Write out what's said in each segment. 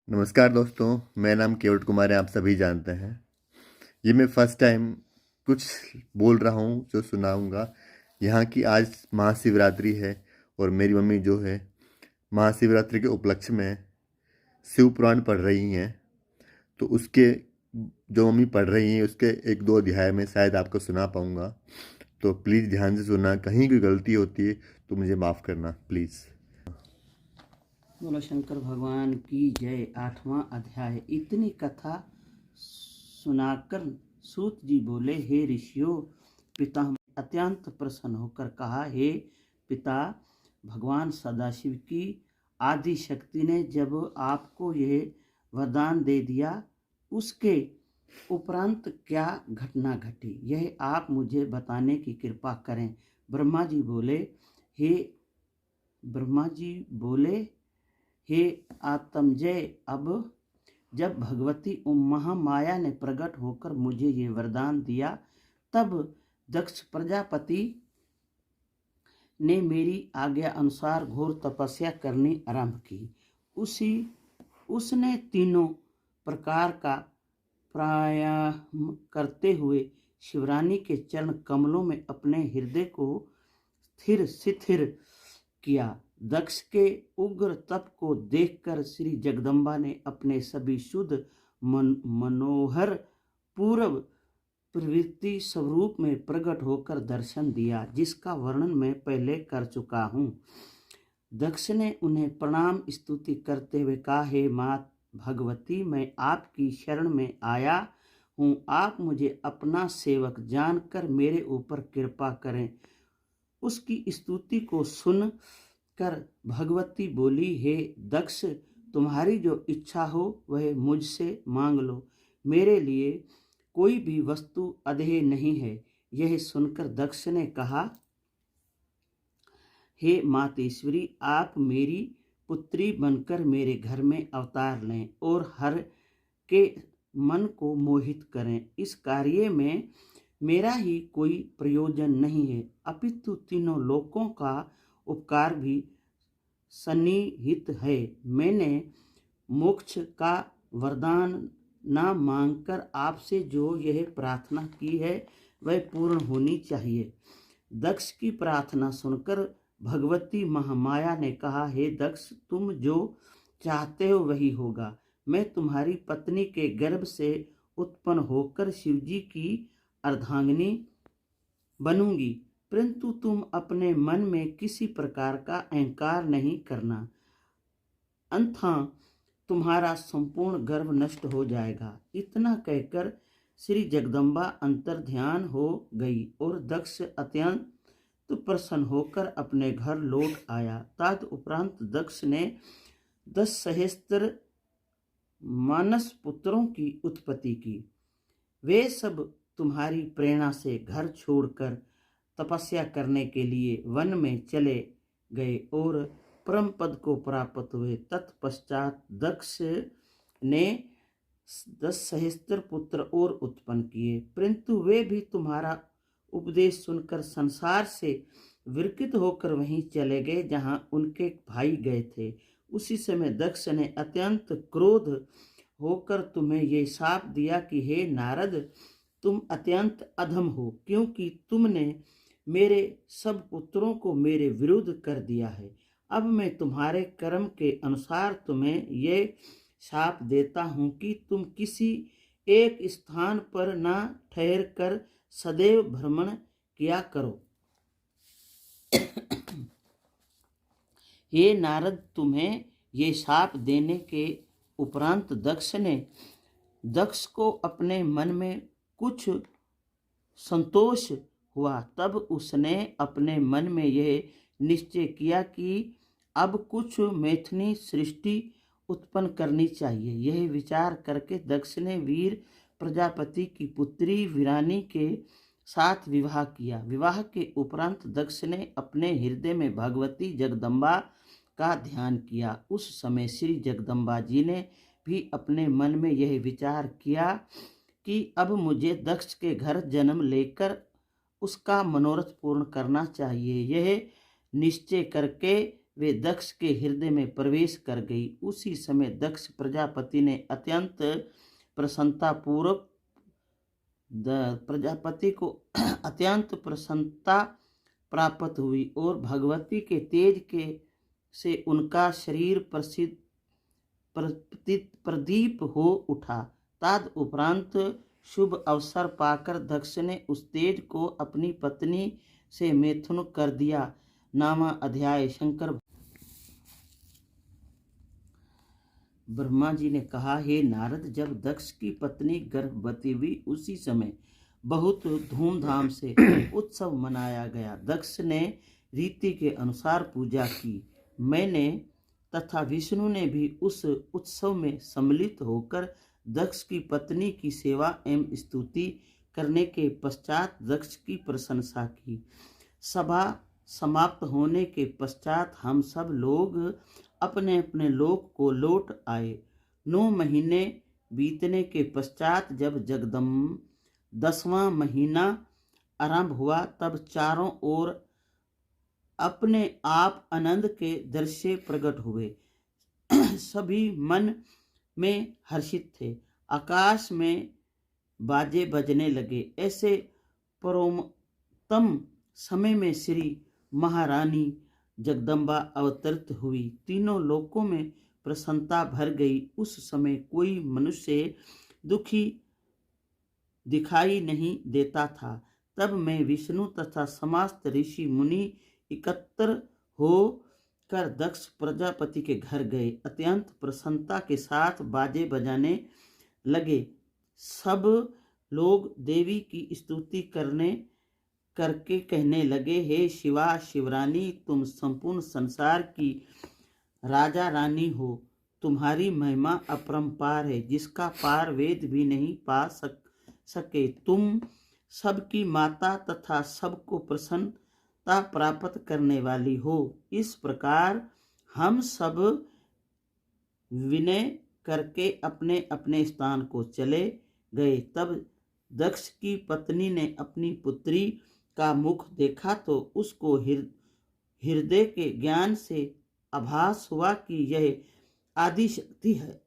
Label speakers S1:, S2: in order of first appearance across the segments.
S1: नमस्कार दोस्तों, मेरा नाम केवट कुमार है। आप सभी जानते हैं। ये मैं फर्स्ट टाइम कुछ बोल रहा हूँ जो सुनाऊंगा। यहाँ की आज महाशिवरात्रि है और मेरी मम्मी जो है महाशिवरात्रि के उपलक्ष्य में शिव पुराण पढ़ रही हैं। तो उसके जो मम्मी पढ़ रही हैं उसके एक दो अध्याय में शायद आपको सुना पाऊँगा। तो प्लीज़ ध्यान से सुनना। कहीं कोई गलती होती है तो मुझे माफ़ करना प्लीज़।
S2: बोलो शंकर भगवान की जय। 8वां अध्याय। इतनी कथा सुनाकर सूत जी बोले, हे ऋषियों, पिता अत्यंत प्रसन्न होकर कहा, हे पिता, भगवान सदाशिव की आदि शक्ति ने जब आपको यह वरदान दे दिया, उसके उपरांत क्या घटना घटी, यह आप मुझे बताने की कृपा करें। ब्रह्मा जी बोले, हे आत्मजय, अब जब भगवती महामाया ने प्रकट होकर मुझे ये वरदान दिया, तब दक्ष प्रजापति ने मेरी आज्ञा अनुसार घोर तपस्या करनी आरंभ की। उसने तीनों प्रकार का प्राणायाम करते हुए शिवरानी के चरण कमलों में अपने हृदय को स्थिर किया। दक्ष के उग्र तप को देखकर श्री जगदम्बा ने अपने सभी शुद्ध मनोहर पूर्व प्रवृत्ति स्वरूप में प्रकट होकर दर्शन दिया, जिसका वर्णन मैं पहले कर चुका हूँ। दक्ष ने उन्हें प्रणाम स्तुति करते हुए कहा, हे मात भगवती, मैं आपकी शरण में आया हूँ। आप मुझे अपना सेवक जानकर मेरे ऊपर कृपा करें। उसकी स्तुति को सुन कर भगवती बोली, हे दक्ष, तुम्हारी जो इच्छा हो वह मुझसे मांग लो। मेरे लिए कोई भी वस्तु अधेय नहीं है। यह सुनकर दक्ष ने कहा, हे मातेश्वरी, आप मेरी पुत्री बनकर मेरे घर में अवतार लें और हर के मन को मोहित करें। इस कार्य में मेरा ही कोई प्रयोजन नहीं है, अपितु तीनों लोकों का उपकार भी सन्निहित है। मैंने मोक्ष का वरदान न मांगकर आपसे जो यह प्रार्थना की है वह पूर्ण होनी चाहिए। दक्ष की प्रार्थना सुनकर भगवती महामाया ने कहा, हे दक्ष, तुम जो चाहते हो वही होगा। मैं तुम्हारी पत्नी के गर्भ से उत्पन्न होकर शिवजी की अर्धांगिनी बनूंगी, परंतु तुम अपने मन में किसी प्रकार का अहंकार नहीं करना, अन्यथा तुम्हारा संपूर्ण गर्भ नष्ट हो जाएगा। इतना कहकर श्री जगदम्बा अंतर्ध्यान हो गई और दक्ष अत्यंत प्रसन्न होकर अपने घर लौट आया। तदुपरांत दक्ष ने 10 सहस्त्र मानस पुत्रों की उत्पत्ति की। वे सब तुम्हारी प्रेरणा से घर छोड़कर तपस्या करने के लिए वन में चले गए और परम पद को प्राप्त हुए। तत्पश्चात दक्ष ने 10 सहस्त्र पुत्र और उत्पन्न किए, परंतु वे भी तुम्हारा उपदेश सुनकर संसार से विकृत होकर वहीं चले गए जहां उनके भाई गए थे। उसी समय दक्ष ने अत्यंत क्रोध होकर तुम्हें ये शाप दिया कि हे नारद, तुम अत्यंत अधम हो, क्योंकि तुमने मेरे सब पुत्रों को मेरे विरुद्ध कर दिया है। अब मैं तुम्हारे कर्म के अनुसार तुम्हें ये शाप देता हूँ कि तुम किसी एक स्थान पर न ठहर कर सदैव भ्रमण किया करो। हे नारद, तुम्हें ये शाप देने के उपरांत दक्ष को अपने मन में कुछ संतोष हुआ। तब उसने अपने मन में यह निश्चय किया कि अब कुछ मैथिली सृष्टि उत्पन्न करनी चाहिए। यह विचार करके दक्ष ने वीर प्रजापति की पुत्री वीरानी के साथ विवाह किया। विवाह के उपरांत दक्ष ने अपने हृदय में भगवती जगदम्बा का ध्यान किया। उस समय श्री जगदम्बा जी ने भी अपने मन में यह विचार किया कि अब मुझे दक्ष के घर जन्म लेकर उसका मनोरथ पूर्ण करना चाहिए। यह निश्चय करके वे दक्ष के हृदय में प्रवेश कर गई। उसी समय दक्ष प्रजापति ने अत्यंत प्रसन्नतापूर्वक प्रजापति को अत्यंत प्रसन्नता प्राप्त हुई और भगवती के तेज के से उनका शरीर प्रदीप हो उठा। तद उपरांत शुभ अवसर पाकर दक्ष ने उस तेज को अपनी पत्नी से मैथुन कर दिया। नामा अध्याय। शंकर ब्रह्मा जी ने कहा, हे नारद, जब दक्ष की पत्नी गर्भवती हुई उसी समय बहुत धूमधाम से उत्सव मनाया गया। दक्ष ने रीति के अनुसार पूजा की। मैंने तथा विष्णु ने भी उस उत्सव में सम्मिलित होकर दक्ष की पत्नी की सेवा एवं स्तुति करने के पश्चात दक्ष की प्रशंसा की। सभा समाप्त होने के पश्चात हम सब लोग अपने अपने लोक को लौट आए। 9 महीने बीतने के पश्चात जब 10वां महीना आरंभ हुआ तब चारों ओर अपने आप आनंद के दृश्य प्रकट हुए। सभी मन में हर्षित थे। आकाश में बाजे बजने लगे। ऐसे परमोत्तम समय में श्री महारानी जगदम्बा अवतरित हुई। तीनों लोकों में प्रसन्नता भर गई। उस समय कोई मनुष्य दुखी दिखाई नहीं देता था। तब मैं विष्णु तथा समस्त ऋषि मुनि एकत्र हो कर दक्ष प्रजापति के घर गए। अत्यंत प्रसन्नता के साथ बाजे बजाने लगे। सब लोग देवी की स्तुति करके कहने लगे, हे शिवा शिवरानी, तुम संपूर्ण संसार की राजा रानी हो। तुम्हारी महिमा अपरंपार है, जिसका पार वेद भी नहीं पा सके। तुम सबकी माता तथा सबको प्रसन्नता प्राप्त करने वाली हो। इस प्रकार हम सब विनय करके अपने अपने स्थान को चले गए। तब दक्ष की पत्नी ने अपनी पुत्री का मुख देखा तो उसको हृदय के ज्ञान से आभास हुआ कि यह आदि शक्ति है।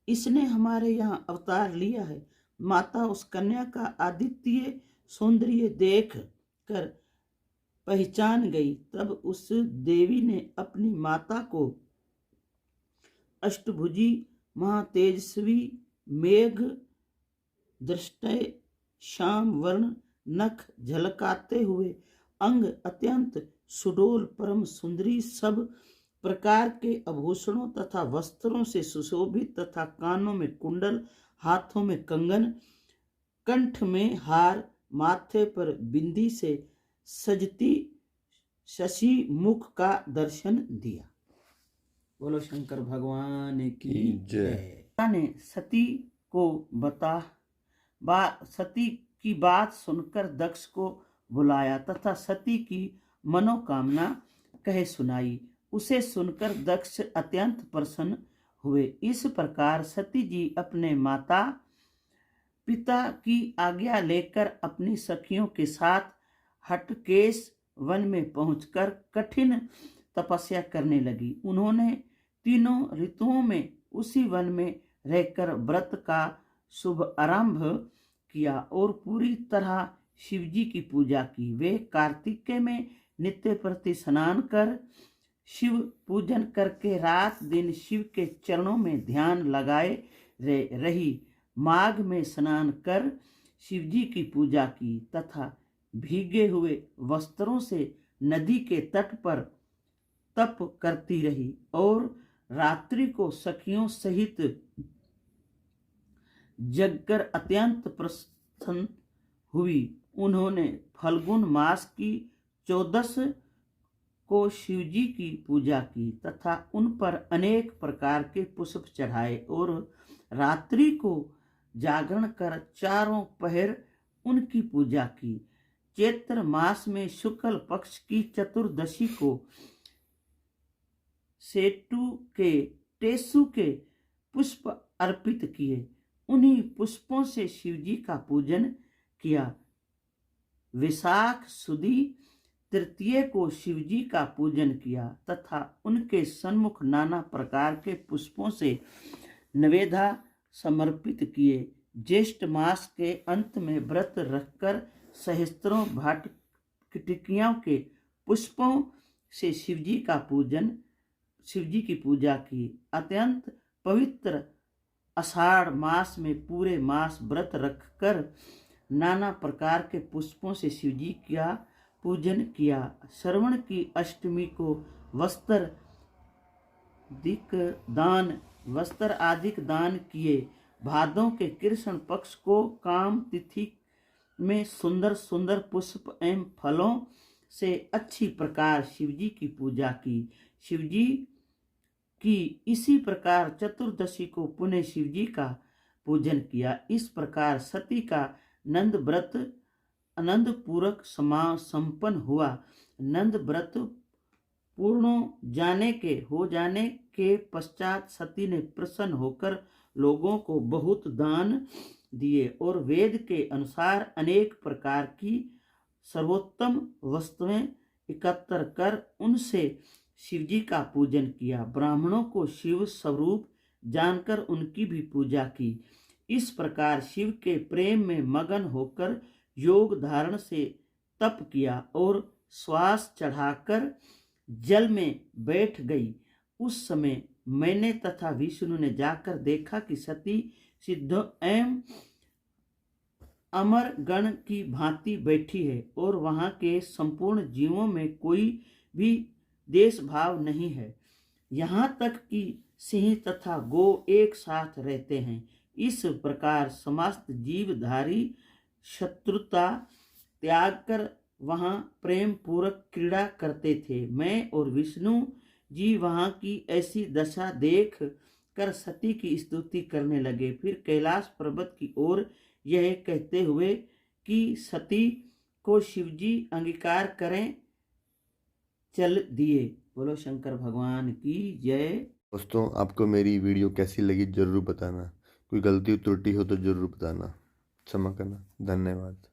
S2: इसने हमारे यहाँ अवतार लिया है। माता उस कन्या का आदित्य सौंदर्य देख कर पहचान गई। तब उस देवी ने अपनी माता को अष्टभुजी महातेजस्वी मेघ दृष्टि श्याम वर्ण नख झलकाते हुए अंग अत्यंत सुडोल परम सुंदरी सब प्रकार के आभूषणों तथा वस्त्रों से सुशोभित तथा कानों में कुंडल, हाथों में कंगन, कंठ में हार, माथे पर बिंदी से सजती शशि मुख का दर्शन दिया। बोलो शंकर भगवान की जय। ने सती को सती की बात सुनकर दक्ष को बुलाया तथा सती की मनोकामना कह सुनाई। उसे सुनकर दक्ष अत्यंत प्रसन्न हुए। इस प्रकार सती जी अपने माता पिता की आज्ञा लेकर अपनी सखियों के साथ हटकेश वन में पहुंचकर कठिन तपस्या करने लगी। उन्होंने तीनों ऋतुओं में उसी वन में रहकर व्रत का शुभ आरंभ किया और पूरी तरह शिवजी की पूजा की। वे कार्तिकेय में नित्य प्रति स्नान कर शिव पूजन करके रात दिन शिव के चरणों में ध्यान लगाए रही। माघ में स्नान कर शिवजी की पूजा की तथा भीगे हुए वस्त्रों से नदी के तट पर तप करती रही और रात्रि को सखियों सहित जगकर अत्यंत प्रसन्न हुई। उन्होंने फल्गुन मास की 14 को शिवजी की पूजा की तथा उन पर अनेक प्रकार के पुष्प चढ़ाए और रात्रि को जागरण कर चारों पहर उनकी पूजा की। चैत्र मास में शुक्ल पक्ष की चतुर्दशी को टेसु के पुष्प अर्पित किए। उन्हीं पुष्पों से शिवजी का पूजन किया। विशाख सुदी तृतीय को शिवजी का पूजन किया तथा उनके सन्मुख नाना प्रकार के पुष्पों से नवेदा समर्पित किए। ज्येष्ठ मास के अंत में व्रत रखकर सहस्त्रों भाटकिटिकियों के पुष्पों से शिवजी की पूजा की। अत्यंत पवित्र आषाढ़ मास में पूरे मास व्रत रखकर नाना प्रकार के पुष्पों से शिवजी का पूजन किया। श्रवण की अष्टमी को वस्त्र आदि दान किए। भादों के कृष्ण पक्ष को काम तिथि में सुंदर सुंदर पुष्प एवं फलों से अच्छी प्रकार शिवजी की पूजा की। शिवजी की इसी प्रकार चतुर्दशी को पुनः शिवजी का पूजन किया। इस प्रकार सती का नंद व्रत आनंद पूर्वक संपन्न हुआ। नंद व्रत पूर्ण हो जाने के पश्चात सती ने प्रसन्न होकर लोगों को बहुत दान दिए और वेद के अनुसार अनेक प्रकार की सर्वोत्तम वस्तुएं एकत्र कर उनसे शिवजी का पूजन किया। ब्राह्मणों को शिव स्वरूप जानकर उनकी भी पूजा की। इस प्रकार शिव के प्रेम में मगन होकर योग धारण से तप किया और श्वास चढ़ाकर जल में बैठ गई। उस समय मैंने तथा विष्णु ने जाकर देखा कि सती सिद्धों एवं अमर गण की भांति बैठी है और वहां के संपूर्ण जीवों में कोई भी देश भाव नहीं है। यहाँ तक कि सिंह तथा गो एक साथ रहते हैं। इस प्रकार समस्त जीवधारी शत्रुता त्याग कर वहाँ प्रेम पूर्वक क्रीड़ा करते थे। मैं और विष्णु जी वहाँ की ऐसी दशा देख कर सती की स्तुति करने लगे। फिर कैलाश पर्वत की ओर यह कहते हुए कि सती को शिवजी अंगीकार करें चल दिए। बोलो शंकर भगवान की जय।
S1: दोस्तों, आपको मेरी वीडियो कैसी लगी ज़रूर बताना। कोई गलती त्रुटि हो तो ज़रूर बताना। क्षमा करना। धन्यवाद।